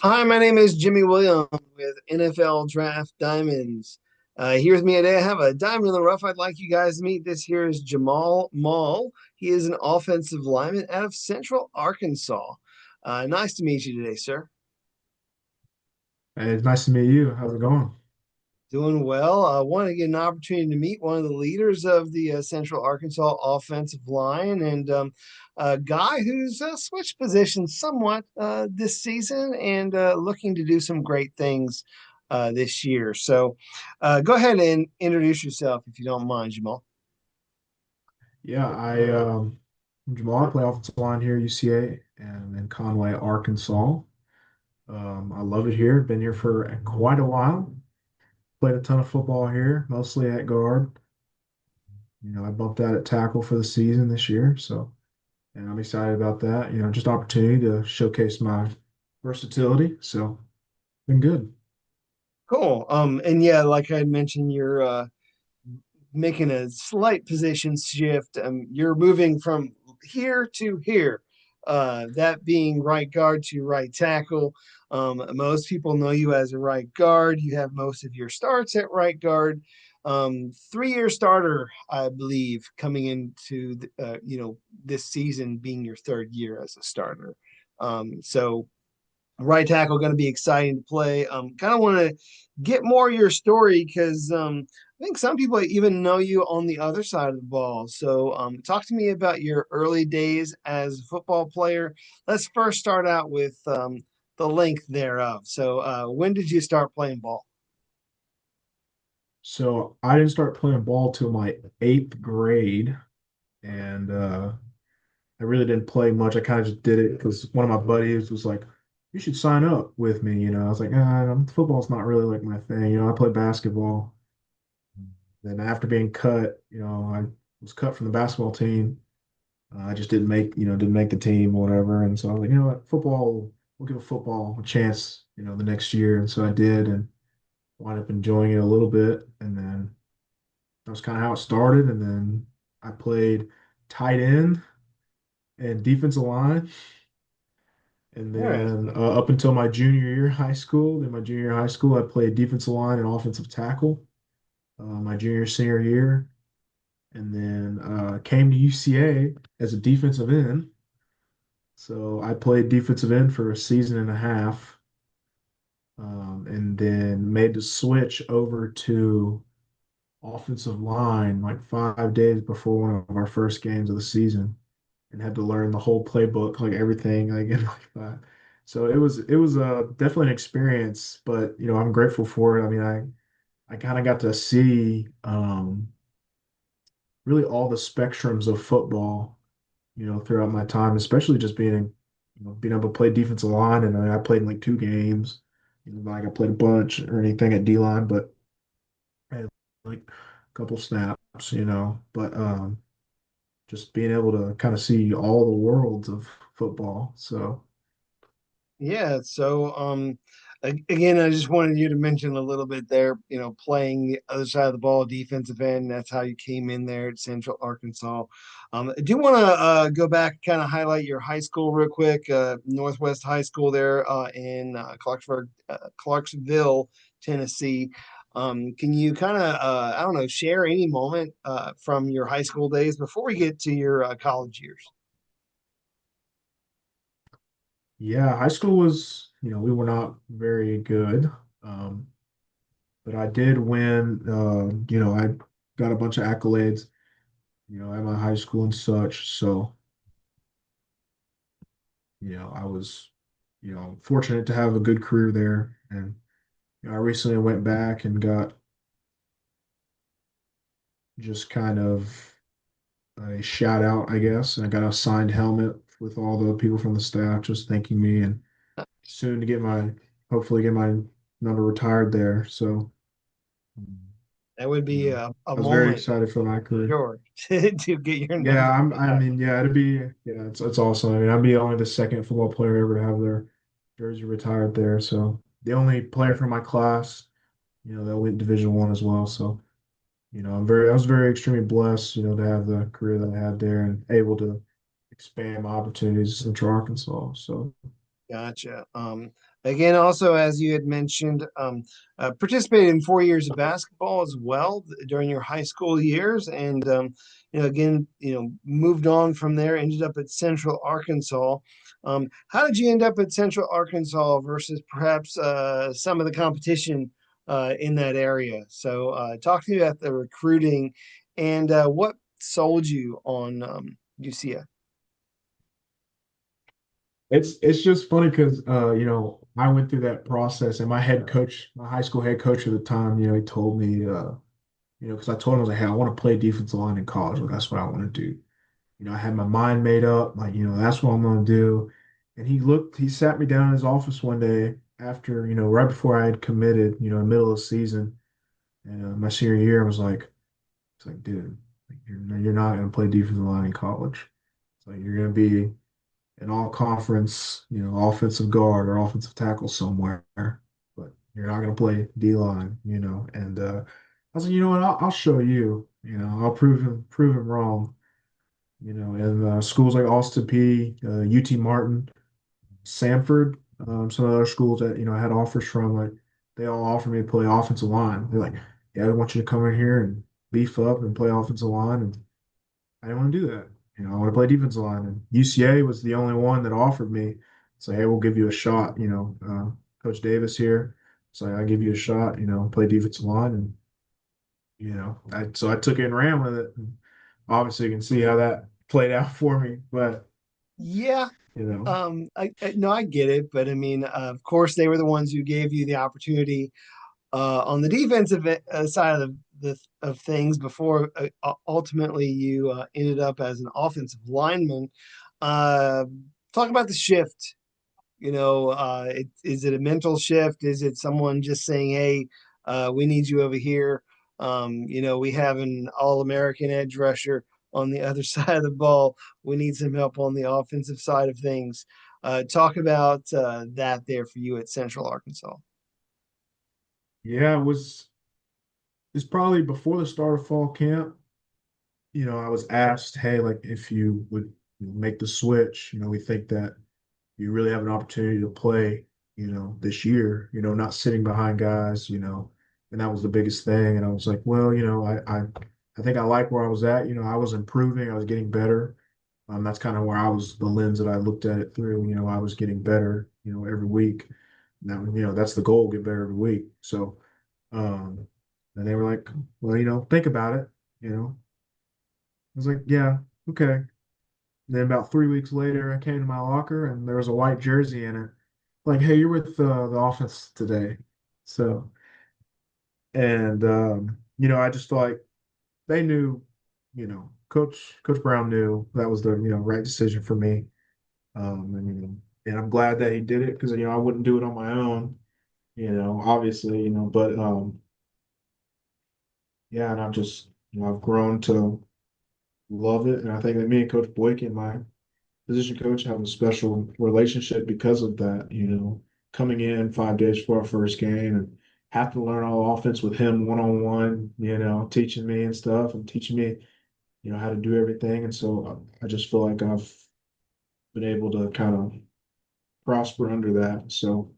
Hi, my name is Jimmy Williams with NFL Draft Diamonds. Here with me today, I have a diamond in the rough I'd like you guys to meet. This here is Jamal Mull. He is an offensive lineman out of Central Arkansas. Nice to meet you today, sir. Hey, it's nice to meet you. How's it going? Doing well. I want to get an opportunity to meet one of the leaders of the Central Arkansas offensive line and a guy who's switched positions somewhat this season and looking to do some great things this year. So go ahead and introduce yourself if you don't mind, Jamal. Yeah, I'm Jamal. I play offensive line here at UCA and in Conway, Arkansas. I love it here. Been here for quite a while. Played a ton of football here, mostly at guard. I bumped out at tackle for the season this year, so and I'm excited about that. Just opportunity to showcase my versatility. So been good. Cool. And yeah, like I mentioned, you're making a slight position shift. You're moving from here to here, that being right guard to right tackle. Most people know you as a right guard. You have most of your starts at right guard. 3 year starter, I believe, coming into this season being your third year as a starter. So right tackle going to be exciting to play. Kind of want to get more of your story because I think some people even know you on the other side of the ball. So talk to me about your early days as a football player. Let's first start out with the length thereof. So when did you start playing ball? So I didn't start playing ball till my eighth grade, and I really didn't play much. I kind of just did it because one of my buddies was like, "You should sign up with me." I was like, football's not really like my thing. I play basketball. Then after being cut, I was cut from the basketball team. I just didn't make the team or whatever. And so I was like, you know what, football, we'll give football a chance, the next year. And so I did, and wound up enjoying it a little bit. And then that was kind of how it started. And then I played tight end and defensive line. And then Interesting. up until my junior year high school, then my junior year high school, I played defensive line and offensive tackle. My junior senior year, and then came to UCA as a defensive end. So I played defensive end for a season and a half, and then made the switch over to offensive line like 5 days before one of our first games of the season, and had to learn the whole playbook, like everything, like in like that. So it was definitely an experience, but I'm grateful for it. I mean, I kind of got to see really all the spectrums of football, throughout my time, especially just being able to play defensive line. And I played in like two games, like I played a bunch or anything at D line, but I had like a couple snaps, but just being able to kind of see all the worlds of football. So Yeah, so again, I just wanted you to mention a little bit there, playing the other side of the ball, defensive end. That's how you came in there at Central Arkansas. I do want to go back, kind of highlight your high school real quick, Northwest High School there in Clarksville, Tennessee. Can you kind of, I don't know, share any moment from your high school days before we get to your college years? yeah, high school was, we were not very good. Um, but I did win, I got a bunch of accolades, at my high school and such. So I was, fortunate to have a good career there. And I recently went back and got just kind of a shout out, I guess. And I got a signed helmet with all the people from the staff just thanking me, and soon to hopefully get my number retired there. So, That would be a I was very moment excited for my career. sure to get your Yeah, number I retired. mean, yeah, it's awesome. I mean, I'd be only the second football player ever to have their jersey retired there. So the only player from my class, that went Division 1 as well. So, I was very extremely blessed, to have the career that I had there and able to expand my opportunities in Central Arkansas. So Gotcha. Again, also, as you had mentioned, participated in 4 years of basketball as well during your high school years. And, again, moved on from there, ended up at Central Arkansas. How did you end up at Central Arkansas versus perhaps some of the competition in that area? So, talk to me about the recruiting and what sold you on UCF. It's just funny because I went through that process, and my head coach, my high school head coach at the time, he told me, because I told him, I was like, hey, I want to play defensive line in college. Like, that's what I want to do. I had my mind made up, like, that's what I'm going to do. And he sat me down in his office one day after, right before I had committed, in the middle of the season, and my senior year, I was like, it's like, dude, like, you're not going to play defensive line in college. It's like you're going to be an all conference, offensive guard or offensive tackle somewhere, but you're not going to play D line, And I was like, you know what? I'll show you. I'll prove him wrong. And schools like Austin P, UT Martin, Samford, some of the other schools that I had offers from, like they all offered me to play offensive line. They're like, yeah, I want you to come in here and beef up and play offensive line, and I didn't want to do that. I want to play defensive line. And UCA was the only one that offered me. Say, hey, we'll give you a shot. Coach Davis here. So I give you a shot. Play defensive line, and so I took it and ran with it. And obviously, you can see how that played out for me. But Yeah, you know, I no, I get it, but I mean, of course, they were the ones who gave you the opportunity on the defensive side of of things before ultimately you ended up as an offensive lineman. Uh, Talk about the shift. Is it a mental shift? Is it someone just saying, "Hey, we need you over here"? We have an all-American edge rusher on the other side of the ball. We need some help on the offensive side of things. Talk about that there for you at Central Arkansas. yeah, it's probably before the start of fall camp. I was asked, hey, like if you would make the switch, we think that you really have an opportunity to play, this year, not sitting behind guys, and that was the biggest thing. And I was like, well, I think I like where I was at. I was improving, I was getting better. That's kind of where I was the lens that I looked at it through. I was getting better, every week. Now, that's the goal, get better every week. So, um, and they were like, well, think about it. I was like, yeah, okay. And then about 3 weeks later, I came to my locker and there was a white jersey in it. Like, hey, you're with the offense today. So, and I just felt like they knew, Coach Brown knew that was the right decision for me. And and I'm glad that he did it because I wouldn't do it on my own. Obviously, but yeah, and I've grown to love it, and I think that me and Coach Boykin, my position coach, have a special relationship because of that. Coming in 5 days for our first game and have to learn all offense with him one on one. Teaching me and stuff and teaching me, how to do everything. And so I just feel like I've been able to kind of prosper under that. So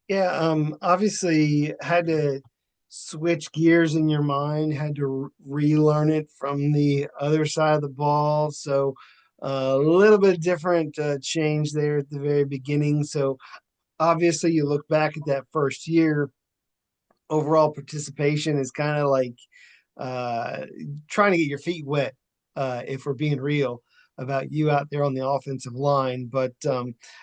Yeah, obviously had to switch gears in your mind, had to relearn it from the other side of the ball. So a little bit different change there at the very beginning. So obviously you look back at that first year, overall participation is kind of like uh, trying to get your feet wet, if we're being real about you out there on the offensive line. But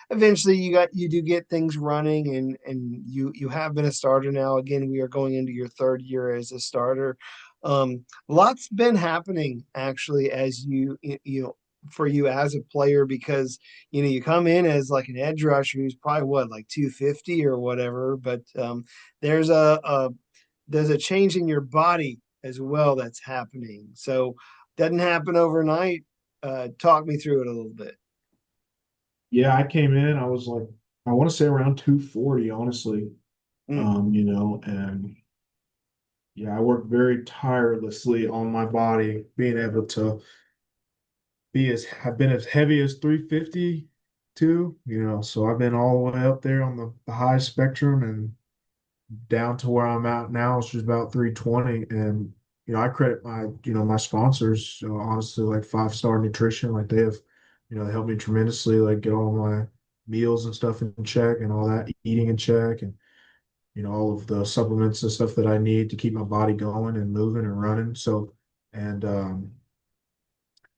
eventually, you do get things running, and you have been a starter now. Again, we are going into your third year as a starter. Lots been happening actually as for you as a player because you come in as like an edge rusher who's probably what like 250 or whatever, but there's a change in your body as well that's happening. So doesn't happen overnight. Talk me through it a little bit. yeah, I came in, I was like, I want to say around 240, honestly. Mm. And yeah, I worked very tirelessly on my body, being able to have been as heavy as 350 too, so I've been all the way up there on the high spectrum and down to where I'm at now, it's just about 320. And, I credit my sponsors, honestly, like Five Star Nutrition, like they have, they helped me tremendously, like get all my meals and stuff in check and all that eating in check and, all of the supplements and stuff that I need to keep my body going and moving and running. So, and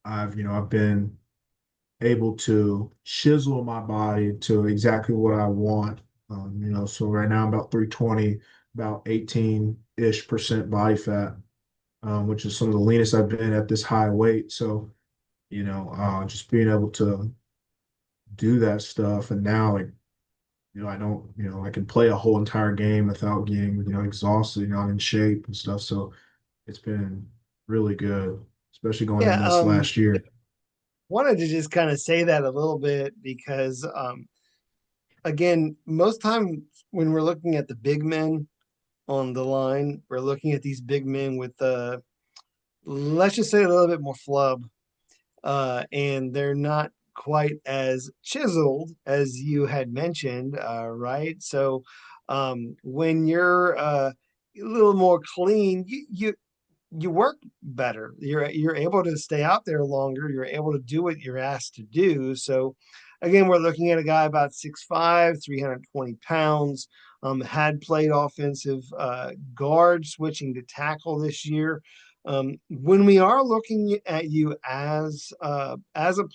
I've been able to chisel my body to exactly what I want. So right now I'm about 320, about 18-ish% body fat, which is some of the leanest I've been at this high weight. So, just being able to do that stuff. And now, like, I don't, I can play a whole entire game without getting, exhausted, I'm in shape and stuff. So it's been really good, especially going in Yeah, this last year. wanted to just kind of say that a little bit because again, most time when we're looking at the big men on the line, we're looking at these big men with let's just say a little bit more flub, and they're not quite as chiseled as you had mentioned, right? So when you're a little more clean, you work better. You're able to stay out there longer. You're able to do what you're asked to do. So again, we're looking at a guy about 6'5", 320 pounds. Had played offensive guard, switching to tackle this year. When we are looking at you as a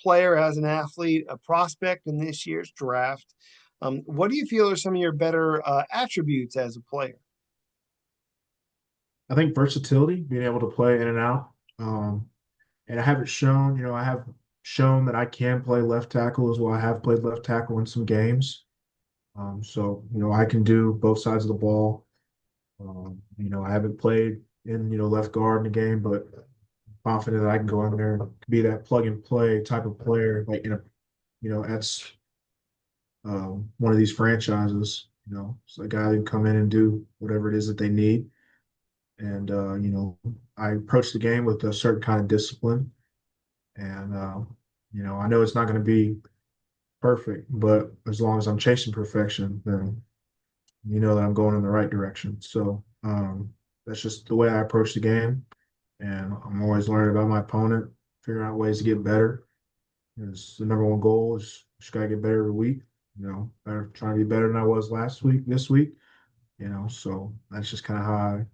player, as an athlete, a prospect in this year's draft, what do you feel are some of your better attributes as a player? I think versatility, being able to play in and out. And I haven't shown, I have shown that I can play left tackle as well. I have played left tackle in some games. So, I can do both sides of the ball. I haven't played in, left guard in the game, but confident that I can go in there and be that plug and play type of player, like that's one of these franchises, it's a guy who can come in and do whatever it is that they need. And, I approach the game with a certain kind of discipline. And, I know it's not going to be perfect, but as long as I'm chasing perfection, then you know that I'm going in the right direction. So that's just the way I approach the game. And I'm always learning about my opponent, figuring out ways to get better. Because the number one goal is just got to get better every week. Trying to be better than I was last week, this week. So that's just kind of how I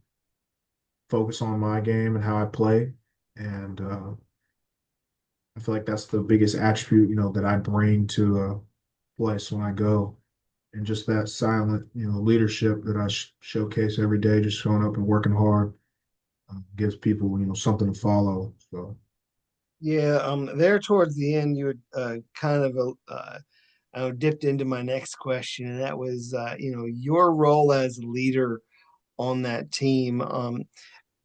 focus on my game and how I play. And I feel like that's the biggest attribute, that I bring to a place when I go. And just that silent, leadership that I showcase every day, just showing up and working hard, gives people, something to follow. So Yeah, there towards the end, you had kind of dipped into my next question, and that was, your role as a leader on that team.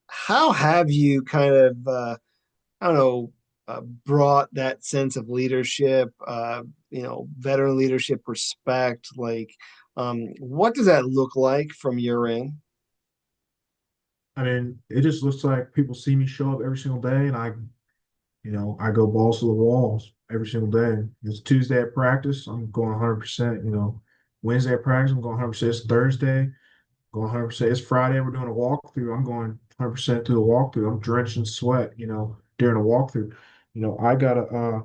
How have you kind of, I don't know, brought that sense of leadership, veteran leadership, respect? Like, what does that look like from your end? I mean, it just looks like people see me show up every single day, and I go balls to the walls every single day. It's Tuesday at practice, I'm going 100%. Wednesday at practice, I'm going 100%. It's Thursday, going 100%. It's Friday, we're doing a walkthrough. I'm going 100% through the walkthrough. I'm drenched in sweat, during a walkthrough. I gotta,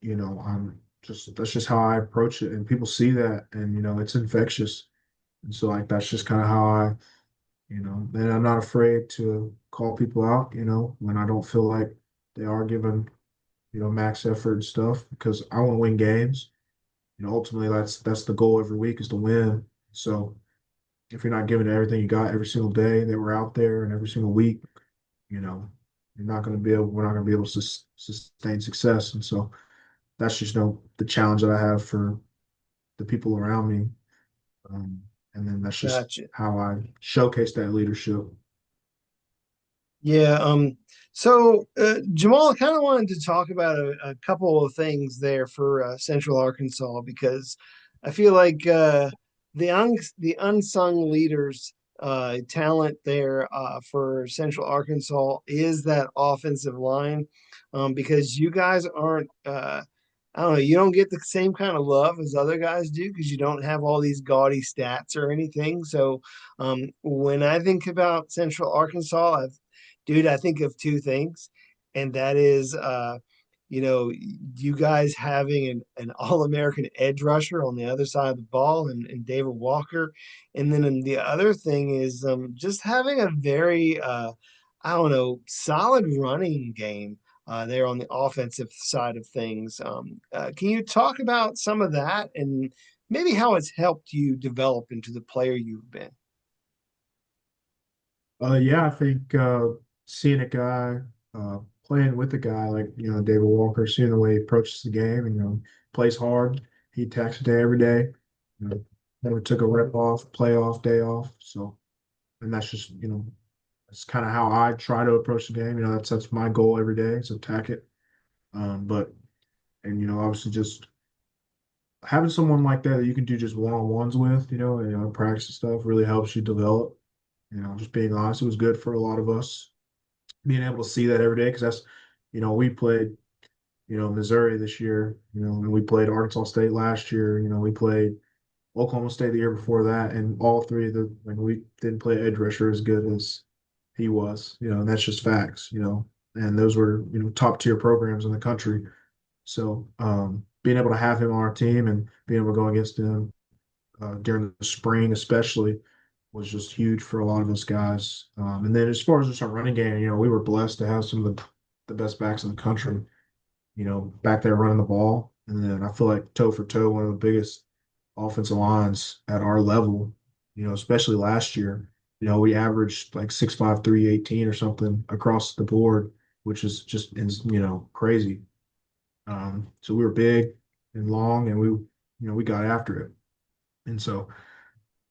I'm just, that's just how I approach it. And people see that and, it's infectious. And so, like, that's just kind of how and I'm not afraid to call people out, when I don't feel like they are giving, max effort and stuff because I want to win games. Ultimately that's the goal every week is to win. So if you're not giving it everything you got every single day that we're out there and every single week, you know, we're not going to be able to sustain success. And so that's just the challenge that I have for the people around me. And then that's just Gotcha. how I showcase that leadership. Yeah. So Jamal, I kind of wanted to talk about a couple of things there for Central Arkansas because I feel like the unsung leaders talent there for Central Arkansas is that offensive line because you guys aren't I don't know, you don't get the same kind of love as other guys do because you don't have all these gaudy stats or anything. So when I think about Central Arkansas, dude, I think of two things, and that is you guys having an all-American edge rusher on the other side of the ball and David Walker. And then the other thing is just having a very I don't know, solid running game there on the offensive side of things. Can you talk about some of that and maybe how it's helped you develop into the player you've been? Yeah, I think seeing a guy playing with a guy like David Walker, seeing the way he approaches the game, and plays hard. He attacks the day every day. Never took a rep off, play off, day off. So, and that's just that's kind of how I try to approach the game. That's my goal every day is attack it. But and obviously just having someone like that you can do just one-on-ones with, practice and stuff really helps you develop. Just being honest, it was good for a lot of us being able to see that every day because we played, Missouri this year, and we played Arkansas State last year, we played Oklahoma State the year before that, and all three of the, like, we didn't play edge rusher as good as he was, and that's just facts, and those were, top tier programs in the country. So, being able to have him on our team and being able to go against him during the spring, especially, was just huge for a lot of us guys. And then as far as just our running game, we were blessed to have some of the best backs in the country, back there running the ball. And then I feel like toe for toe, one of the biggest offensive lines at our level, especially last year. We averaged like 6'5", 318 or something across the board, which is just, crazy. So we were big and long, and we got after it. And so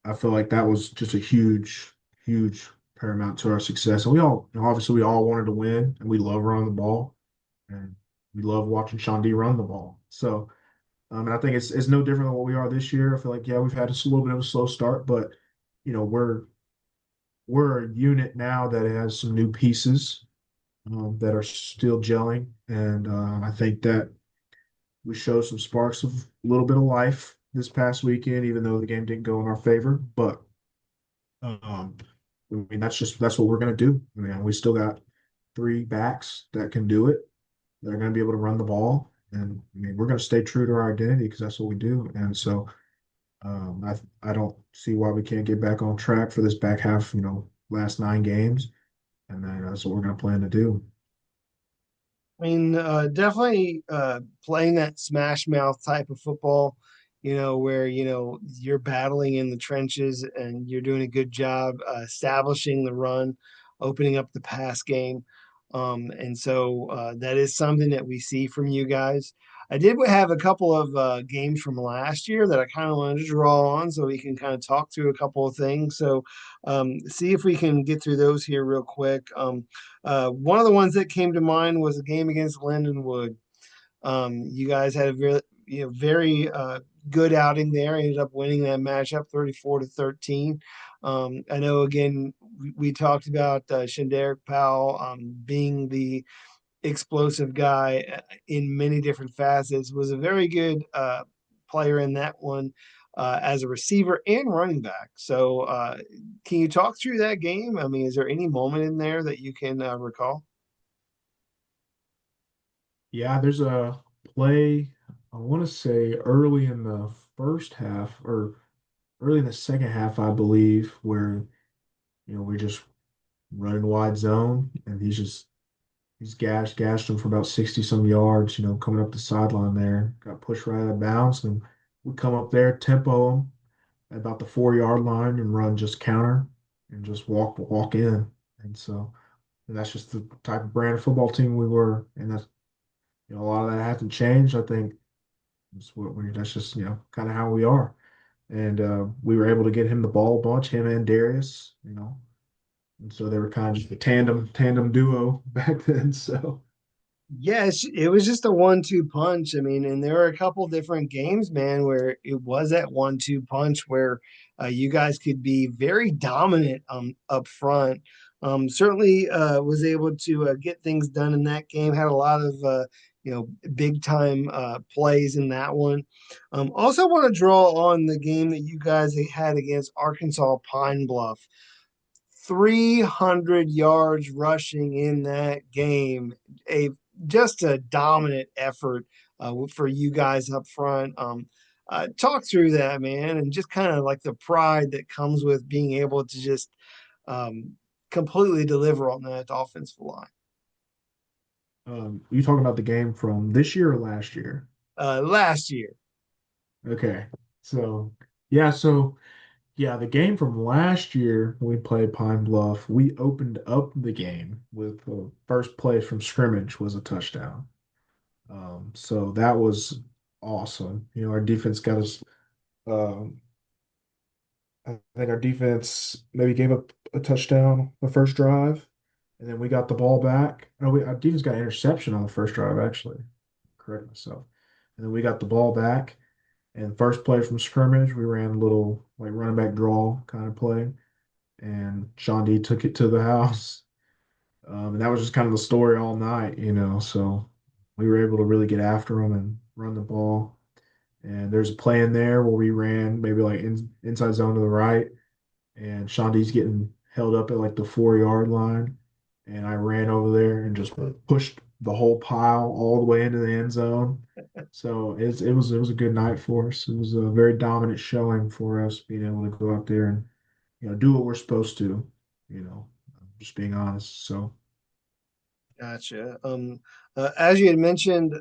I feel like that was just a huge, huge paramount to our success. And we all, obviously, we all wanted to win, and we love running the ball, and we love watching Sean D run the ball. So, and I think it's no different than what we are this year. I feel like yeah, we've had a little bit of a slow start, but we're a unit now that has some new pieces that are still gelling, and I think that we showed some sparks of a little bit of life this past weekend, even though the game didn't go in our favor. But um, I mean, that's what we're gonna do. I mean, we still got three backs that can do it. They're gonna be able to run the ball, and I mean, we're gonna stay true to our identity because that's what we do. And so, I don't see why we can't get back on track for this back half. Last 9 games, and then that's what we're gonna plan to do. I mean, definitely playing that smash mouth type of football, where, you're battling in the trenches and you're doing a good job establishing the run, opening up the pass game. And so that is something that we see from you guys. I did have a couple of games from last year that I kind of wanted to draw on so we can kind of talk through a couple of things. So see if we can get through those here real quick. One of the ones that came to mind was a game against Lindenwood. You guys had a very good outing there. Ended up winning that matchup 34-13. I know again we talked about Shanderick Powell being the explosive guy in many different facets. Was a very good player in that one. As a receiver and running back. So, can you talk through that game? I mean, is there any moment in there that you can recall? Yeah, there's a play, I want to say early in the first half or early in the second half, I believe, where, we're just running wide zone and he's gashed him for about 60 some yards, coming up the sideline there. Got pushed right out of bounds. And we come up there, tempo him at about the 4 yard line and run just counter and just walk in. And so and that's just the type of brand of football team we were. And that's a lot of that hasn't changed. I think that's just, kind of how we are. And we were able to get him the ball a bunch, him and Darius, and so they were kind of just a tandem duo back then. So Yes, it was just a 1-2 punch. I mean, and there were a couple different games, man, where it was that 1-2 punch where you guys could be very dominant up front. Certainly was able to get things done in that game. Had a lot of big time plays in that one. Also want to draw on the game that you guys had against Arkansas Pine Bluff. 300 yards rushing in that game. A just a dominant effort for you guys up front. Talk through that, man, and just kind of like the pride that comes with being able to just um, completely deliver on that offensive line. You talking about the game from this year or last year? Last year, Okay. So, yeah, the game from last year when we played Pine Bluff, we opened up the game with the first play from scrimmage was a touchdown. So that was awesome. Our defense got us. Um, I think our defense maybe gave up a touchdown the first drive, and then we got the ball back. No, our defense got an interception on the first drive, actually. Correct myself. And then we got the ball back, and first play from scrimmage, we ran a little like running back draw kind of play, and Sean D took it to the house. And that was just kind of the story all night. So we were able to really get after them and run the ball. And there's a play in there where we ran maybe like inside zone to the right, and Shandi's getting held up at like the 4 yard line. And I ran over there and just pushed the whole pile all the way into the end zone. So it was a good night for us. It was a very dominant showing for us being able to go out there and do what we're supposed to, you know, just being honest. So gotcha. As you had mentioned,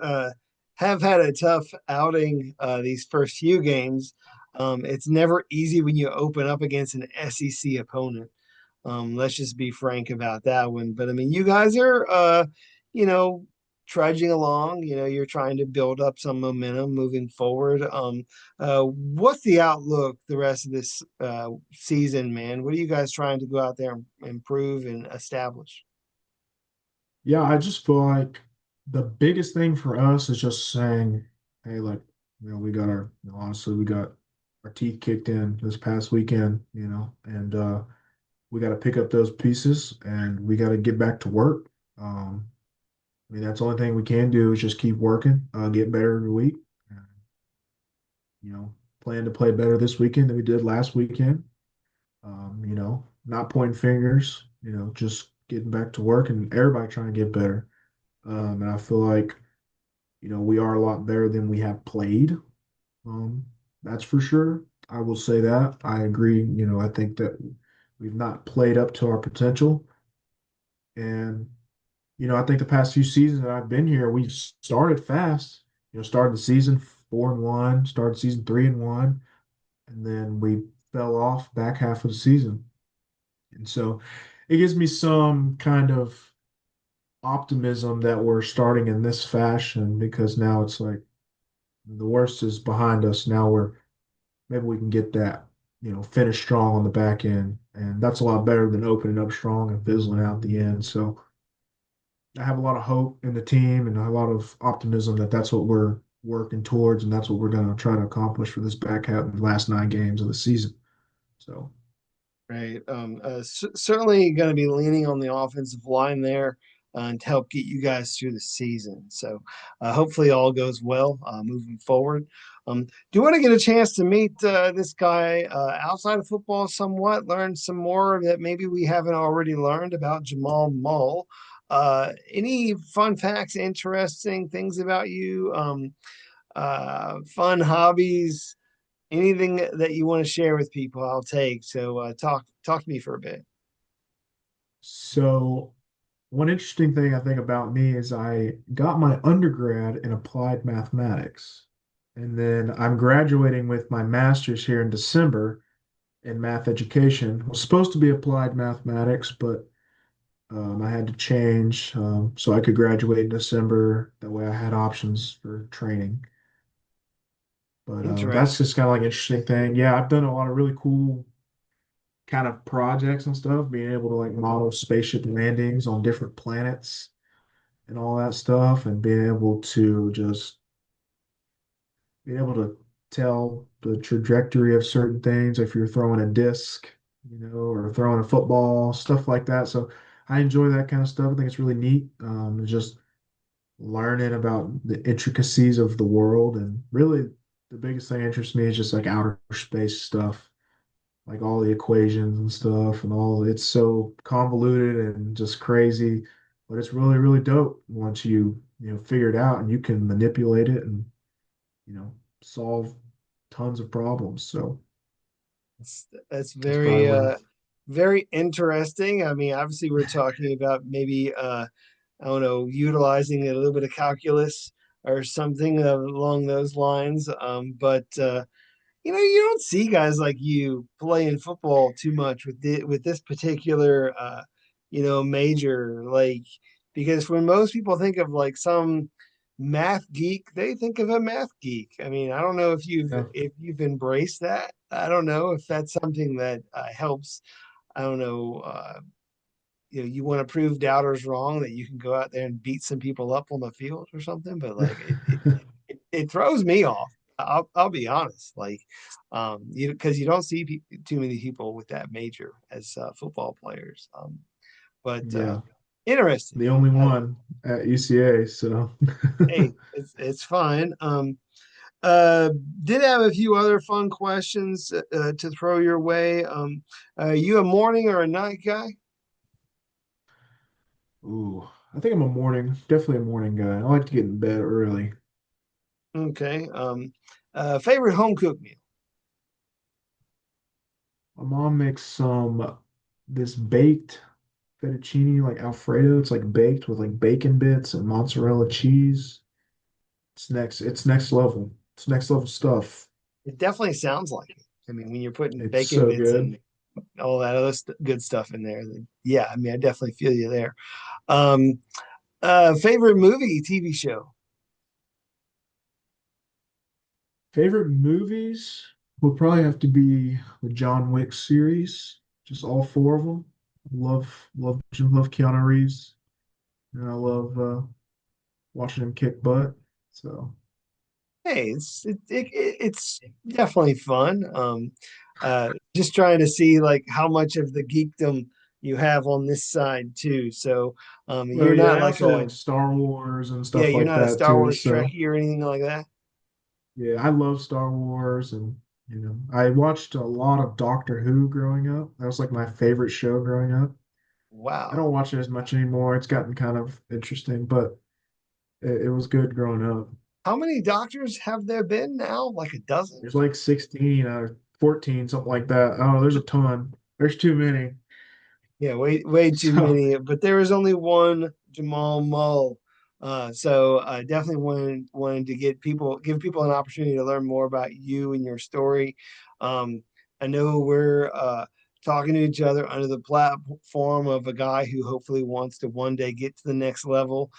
have had a tough outing these first few games. It's never easy when you open up against an SEC opponent. Let's just be frank about that one. But I mean, you guys are, you know, trudging along. You're trying to build up some momentum moving forward. What's the outlook the rest of this season, man? What are you guys trying to go out there and improve and establish? yeah, I just feel like the biggest thing for us is just saying, hey, like, we got honestly, we got our teeth kicked in this past weekend, and we got to pick up those pieces and we got to get back to work. I mean, that's the only thing we can do is just keep working, get better every week. And, plan to play better this weekend than we did last weekend. Not pointing fingers, just getting back to work and everybody trying to get better. And I feel like, we are a lot better than we have played. Um, that's for sure. I will say that. I agree. I think that we've not played up to our potential. And, I think the past few seasons that I've been here, we started fast. Started the season 4-1, started season 3-1, and then we fell off back half of the season. And so it gives me some kind of optimism that we're starting in this fashion because now it's like the worst is behind us. Now maybe we can get that, finish strong on the back end. And that's a lot better than opening up strong and fizzling out the end. So I have a lot of hope in the team and a lot of optimism that that's what we're working towards and that's what we're going to try to accomplish for this back half, the last 9 games of the season. So Right. Certainly going to be leaning on the offensive line there to help get you guys through the season. So hopefully all goes well moving forward. Do you want to get a chance to meet this guy outside of football somewhat, learn some more that maybe we haven't already learned about Jamal Mull? Any fun facts, interesting things about you, fun hobbies? Anything that you want to share with people, I'll take. So talk to me for a bit. so one interesting thing I think about me is I got my undergrad in applied mathematics. And then I'm graduating with my master's here in December in math education. It was supposed to be applied mathematics, but I had to change so I could graduate in December. That way I had options for training. But that's Interesting. just kind of like an interesting thing. Yeah, I've done a lot of really cool kind of projects and stuff, being able to like model spaceship landings on different planets and all that stuff, and being able to tell the trajectory of certain things if you're throwing a disc, or throwing a football, stuff like that. So I enjoy that kind of stuff. I think it's really neat. Just learning about the intricacies of the world. And really, the biggest thing that interests me is just like outer space stuff, like all the equations and stuff, and all it's so convoluted and just crazy, but it's really, really dope once you figure it out and you can manipulate it and you know solve tons of problems. So That's that's what I very learned. very interesting. I mean, obviously we're talking about maybe I don't know, utilizing a little bit of calculus or something along those lines. But you know, you don't see guys like you playing football too much with with this particular you know, major, like, because when most people think of like some math geek, they think of a math geek. I mean, I don't know Yeah, if you've embraced that. I don't know if that's something that helps. I don't know. You know, you want to prove doubters wrong that you can go out there and beat some people up on the field or something, but like it throws me off. I'll be honest, like you, because you don't see too many people with that major as football players. But yeah, interesting. the only Uh, one at UCA. So hey, it's fine. Uh, did have a few other fun questions to throw your way. Are you a morning or a night guy? ooh, I think I'm definitely a morning guy. I like to get in bed early. Okay. Favorite home cooked meal? My mom makes this baked fettuccine like Alfredo. It's like baked with like bacon bits and mozzarella cheese. It's next level. It's next level stuff. It definitely sounds like it. I mean, when you're putting It's bacon so bits good. and all that other good stuff in there, then yeah, I mean, I definitely feel you there. Um, favorite movie, TV show? Favorite movies would probably have to be the John Wick series, just all four of them. Love Keanu Reeves, and I love watching him kick butt. So Hey, it's definitely fun. Just trying to see like how much of the geekdom you have on this side too. So, well, you're yeah, not I like also a like Star Wars and yeah, stuff you're like not a that Star too. Wars So Trekkie or anything like that. yeah, I love Star Wars, and I watched a lot of Doctor Who growing up. That was like my favorite show growing up. I Wow. don't watch it as much anymore. It's gotten kind of interesting, but it was good growing up. How many doctors have there been now? Like a dozen? There's like 16 or 14, something like that. Oh, there's a ton. There's too many. Yeah, way too So, many. But there was only one Jamal Mull. So I definitely wanted to give people an opportunity to learn more about you and your story. Um, I know we're talking to each other under the platform of a guy who hopefully wants to one day get to the next level.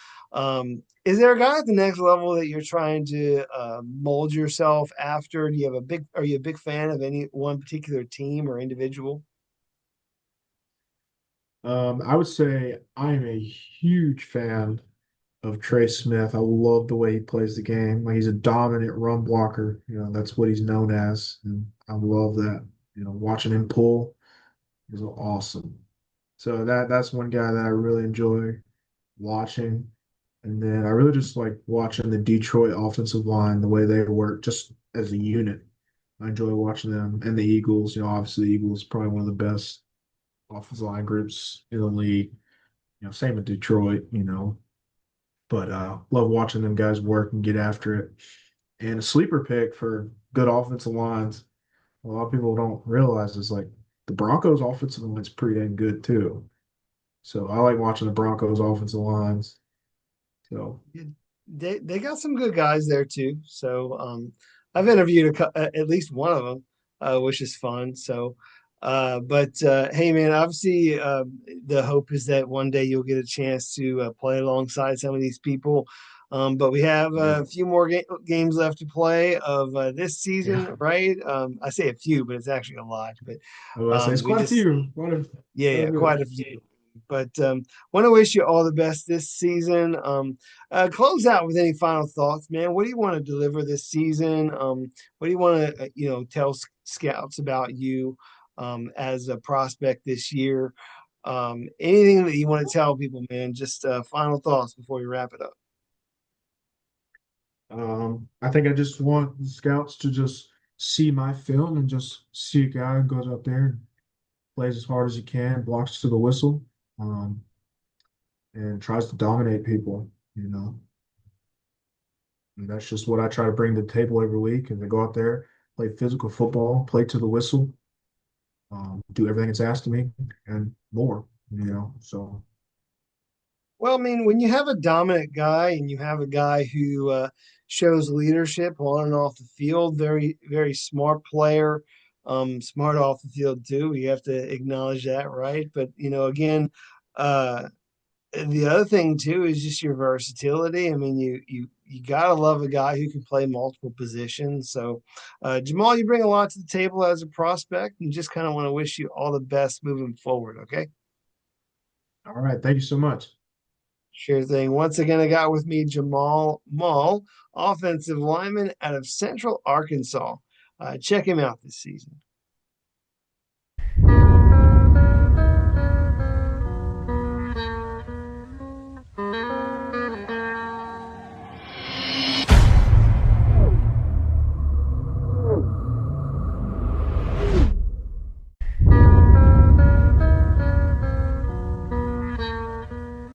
Is there a guy at the next level that you're trying to mold yourself after? Are you a big fan of any one particular team or individual? I would say I'm a huge fan of Trey Smith. I love the way he plays the game. Like he's a dominant run blocker. That's what he's known as, and I love that. Watching him pull is awesome. So that's one guy that I really enjoy watching. And then I really just like watching the Detroit offensive line, the way they work just as a unit. I enjoy watching them and the Eagles. Obviously the Eagles probably one of the best offensive line groups in the league. Same with Detroit. But love watching them guys work and get after it. And a sleeper pick for good offensive lines. A lot of people don't realize is like the Broncos offensive line is pretty dang good too. So I like watching the Broncos offensive lines. So Yeah, they got some good guys there too. So I've interviewed at least one of them, which is fun. So, but hey, man, obviously the hope is that one day you'll get a chance to play alongside some of these people. But we have yeah, a few more games left to play of this yeah. season, right? I say a few, but it's actually a lot. But I say it's we quite a just few. yeah, Quite a yeah, bit. quite a few. But want to wish you all the best this season. Close out with any final thoughts, man. What do you want to deliver this season? What do you want to, you know, tell scouts about you as a prospect this year? Anything that you want to tell people, man. Just final thoughts before we wrap it up. I think I just want the scouts to just see my film and just see a guy who goes out there and plays as hard as he can, blocks to the whistle, um, and tries to dominate people, you know. And that's just what I try to bring to the table every week. And they go out there, play physical football, play to the whistle, do everything that's asked of me and more, you know. So, Well, I mean, when you have a dominant guy and you have a guy who shows leadership on and off the field, very, very smart player, smart off the field too. We have to acknowledge that, right? But again, uh, the other thing too is just your versatility. I mean, you gotta love a guy who can play multiple positions. So, Jamal, you bring a lot to the table as a prospect, and just kind of want to wish you all the best moving forward. Okay. all right. Thank you so much. Sure thing. Once again, I got with me Jamal Mull, offensive lineman out of Central Arkansas. Check him out this season.